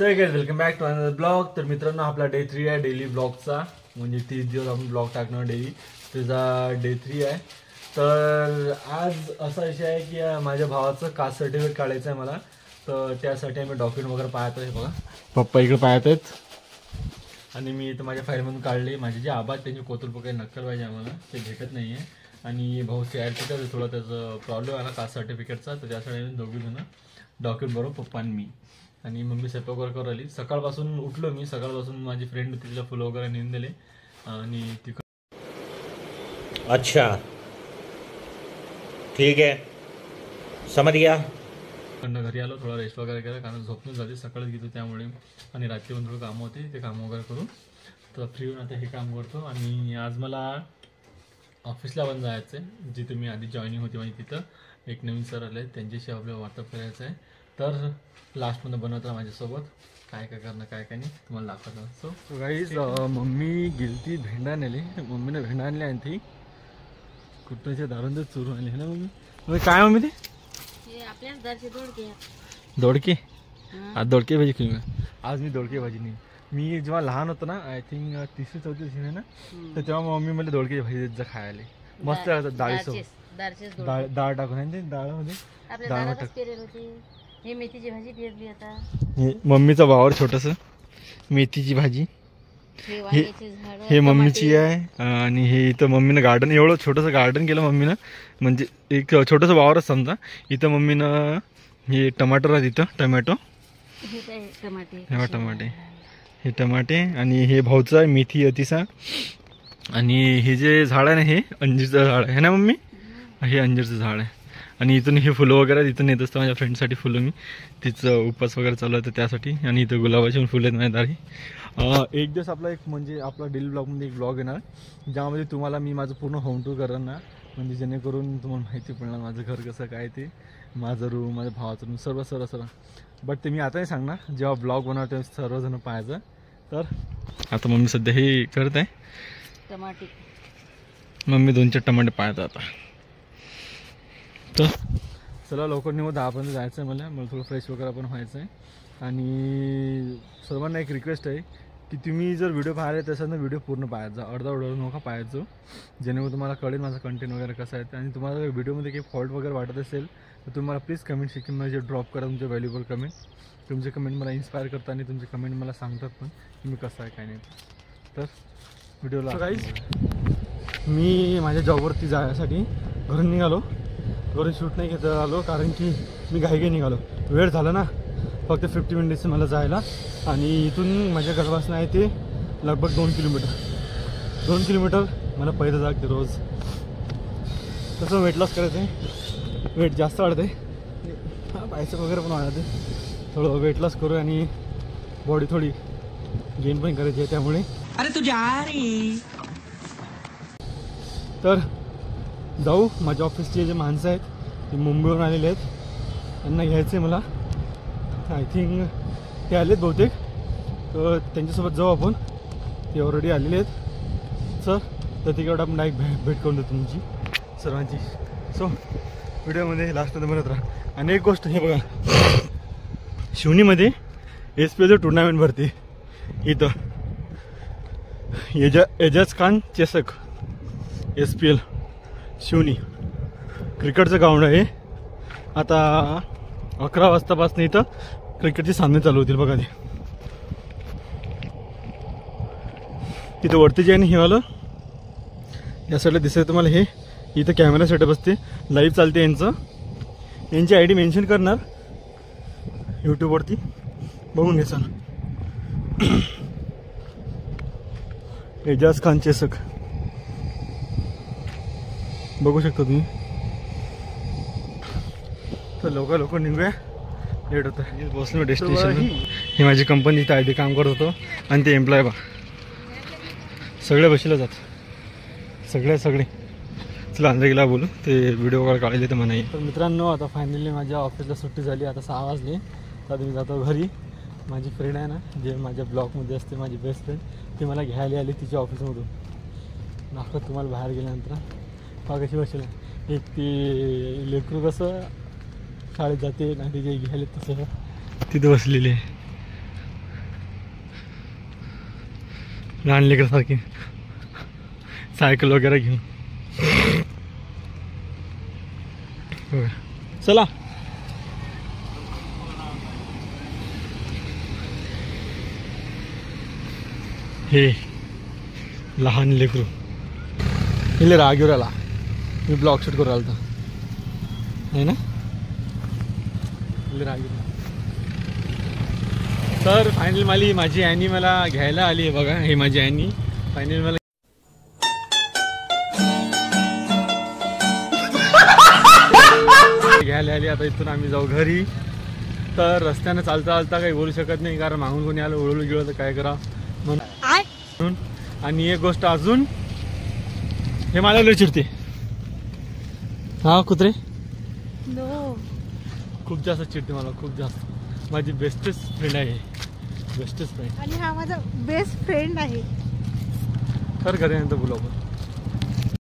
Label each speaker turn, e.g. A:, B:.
A: So guys welcome back to another blog. तर मित्रांनो आपला डे 3 आहे डेली ब्लॉगचा, म्हणजे 30 दिवस आपण ब्लॉग टाकणार डेली, त्याचा डे 3 आहे। तर आज असा विषय आहे की माझ्या भावाचं कास्ट सर्टिफिकेट काढायचं आहे मला, तर त्यासाठी आम्ही डॉक्युमेंट वगैरे पाहत आहे। बघा पप्पा इकडे पाहत आहेत आणि मी इथं माझ्या फाईलमधून काढले। माझे जे आबा त्यांची कोतुल काही नक्कल पाहिजे आम्हाला, ते भेटत नाही आहे आणि भाऊ CRTचा थोडा त्याचा प्रॉब्लेम आला कास्ट सर्टिफिकेटचा, तर त्यासाठी आम्ही दोघी जण डॉक्युमेंट बरोबर पप्पा आणि मी आणि मम्मी स्वयंपाक वगैरे करू आली। सकाळपासून उठलो मी, सकाळपासून माझी फ्रेंड होती तिला फुलं वगैरे नेऊन दिले आणि ती
B: अच्छा ठीक है समझ गया।
A: घरी आलो, थोडा रेस्ट वगैरे केला कारण झोपून जाते सकाळच घेतो त्यामुळे, आणि रात्री पण थोडं कामं होते ते कामं वगैरे करून तर फ्री होऊन आता हे काम करतो। आणि आज मला ऑफिसला पण जायचं आहे, जिथे मी आधी जॉईनिंग होती माझी, तिथं एक नवीन सर आले त्यांच्याशी आपल्याला वार्ताप करायचं आहे। तर लास्टमध्ये बनवता माझ्यासोबत काय काय करणं काय काय नाही तुम्हाला दाखवतो। सो गाईज मम्मी गेलती भेंडा नेली, मम्मीने भेंडा आणली आणि ती कुठच्या दारूंच चोरून आली है ना मम्मी। काय मम्मी ते
C: आपल्याच दरचे
A: दोडके आज दोडके भाजी खाऊ। आज मी दोडके भाजी नाही, मी जेव्हा लहान होतो ना, आय थिंक 3री-4थी ना, तर तेव्हा मम्मी मला दोडके भाजी जा खायला मस्त लागतात डाळीसोबत, डाळ टाकून आणि डाळमध्ये डाळ टाकून।
C: हे मेथीची भाजी पेरली आता,
A: हे मम्मीचा वावर छोटस मेथीची भाजी, हे मम्मीची आहे। आणि हे इथं मम्मीनं गार्डन, एवढं छोटंसं गार्डन केलं मम्मीनं, म्हणजे एक छोटंसं वावरच समजा। इथं मम्मीनं हे टमाटर आहेत, इथं टमॅटो, टमाटे, हे टमाटे, आणि हे भाऊचं आहे मेथी अतिसा। आणि हे जे झाड आहे ना, हे अंजीरचं झाड आहे ना मम्मी, हे अंजीरचं झाड आहे। आणि इथून हे फुलं वगैरे इथून येत असतं माझ्या फ्रेंडसाठी फुलं, मी तिचं उपास वगैरे चालू आहे त्यासाठी। आणि इथं गुलाबाची पण फुलं आहेत माझ्या दारी। एक दिवस आपला एक म्हणजे आपला डेली ब्लॉगमध्ये एक ब्लॉग येणार, ज्यामध्ये तुम्हाला मी माझं पूर्ण होम टूर करणार, म्हणजे जेणेकरून तुम्हाला माहिती पडणार माझं घर कसं काय, ते माझं रूम, माझ्या भावाचं रूम, सर्व। बट ते मी आता नाही सांगणार, जेव्हा ब्लॉग बनवणार तेव्हा सर्वजण पाहायचं। तर आता मम्मी सध्या हे करत आहे
C: टमाटे,
A: मम्मी 2-4 टमाटे पाहतात आता। तर चला लवकर निघू, 10 जायचं आहे मला थोडं फ्रेश वगैरे पण व्हायचं आहे। आणि सर्वांना एक रिक्वेस्ट आहे की तुम्ही जर व्हिडिओ पाहिले तसं ना व्हिडिओ पूर्ण पाहायचा, अर्धा नका पाहायचो, जेणेकरून तुम्हाला कळेल माझं कंटेंट वगैरे कसं आहे। आणि तुम्हाला जर व्हिडिओमध्ये काही फॉल्ट वगैरे वाटत असेल तर तुम्हाला प्लीज कमेंट सेक्शनमध्ये ड्रॉप करा तुमचे व्हॅल्युएबल कमेंट। तुमचे कमेंट मला इन्स्पायर करतात आणि तुमचे कमेंट मला सांगतात पण तुम्ही कसं आहे काय नाही। तर व्हिडिओला गाईज मी माझ्या जॉबवरती जाण्यासाठी घरून निघालो, घरून शूट नाही घेता आलो कारण की मी घाई निघालो, वेळ झाला ना, फक्त 50 मिनिट्स मला जायला। आणि इथून माझ्या घरापासून आहे ते लगभग 2 किलोमीटर मला पैदल जागते रोज। तसं वेट लॉस करायचं आहे, वेट जास्त वाढते, बायसेप वगैरे पण वाढते, थोडं वेट लॉस करू आणि बॉडी थोडी गेन पण करायची आहे, त्यामुळे
D: अरे तू जा रे।
A: तर जाऊ, माझ्या ऑफिसचे जे माणसं आहेत ते मुंबईवरून आलेले आहेत, त्यांना घ्यायचं आहे मला, आय थिंक ते आलेत बहुतेक, तर त्यांच्यासोबत जाऊ आपण, ते ऑलरेडी आलेले आहेत। सर तर तिकडे आपण डायरेक्ट भेट करून देतो तुमची सर्वांची। सो व्हिडिओमध्ये लास्टमध्ये बनत राहा। आणि एक गोष्ट हे बघा, शिवनीमध्ये SPL टुर्नामेंट भरते, इथं एजाज खान चषक SPL शिवनी क्रिकेटचं ग्राउंड आहे। आता 11 वाजतापासून इथं क्रिकेटचे सामने चालू होतील बघा, ते तिथं वरती जे आहे हे आलं या साईडला दिसतंय तुम्हाला, हे इथं कॅमेरा सेटअप असते, लाईव्ह चालते यांची ID मेन्शन करणार यूट्यूबवरती, बघून घे सर। एजाज खान चषक बघू शकता तुम्ही। तर लवकर निघूया, लेट होतं, बसलो डेस्टिनेशन। ही माझी कंपनी इथं ID काम करत होतो आणि ते एम्प्लॉय बा सगळे बसले जात सगळे। चला अंदर गेला बोलू, ते व्हिडिओ कॉल काढले तर म्हणाई। तर मित्रांनो आता फायनली माझ्या ऑफिसला सुट्टी झाली, आता 6 वाजले, तर मी जातो घरी। माझी फ्रेंड आहे ना, जे माझ्या ब्लॉकमध्ये असते, माझी बेस्ट फ्रेंड, ती मला घ्यायला आली तिच्या ऑफिसमधून, दाखवत तुम्हाला बाहेर गेल्यानंतर हा कशी बसेल। एक ती लेकरू कसं शाळेत जाते ना, तिचे घ्यायला तसं तिथं बसलेले आहे। लहान लेकरासारखी सायकल वगैरे घेऊन. चला हे लहान लेकरू इले राग आला. मी ब्लॉग शूट करू आलता नाही ना. इले राग येऊ. तर फायनल माझी ॲनी मला घ्यायला आली आहे बघा. हे माझी ॲनी फायनल मला घ्यायला आली. आता इथून आम्ही जाऊ घरी. तर रस्त्यानं चालता चालता काही बोलू शकत नाही कारण मागून कोणी आलं ओळखलं गेलं तर काय करा म्हणून. आणि एक गोष्ट अजून हे मला लय चिडते. हा कुत्रे खूप जास्त चिडते मला खूप जास्त. माझी बेस्टेस्ट फ्रेंड आहे. बेस्टेस्ट फ्रेंड
E: आणि हा माझा बेस्ट फ्रेंड आहे.
A: तर घरी नंतर बोलू आपण.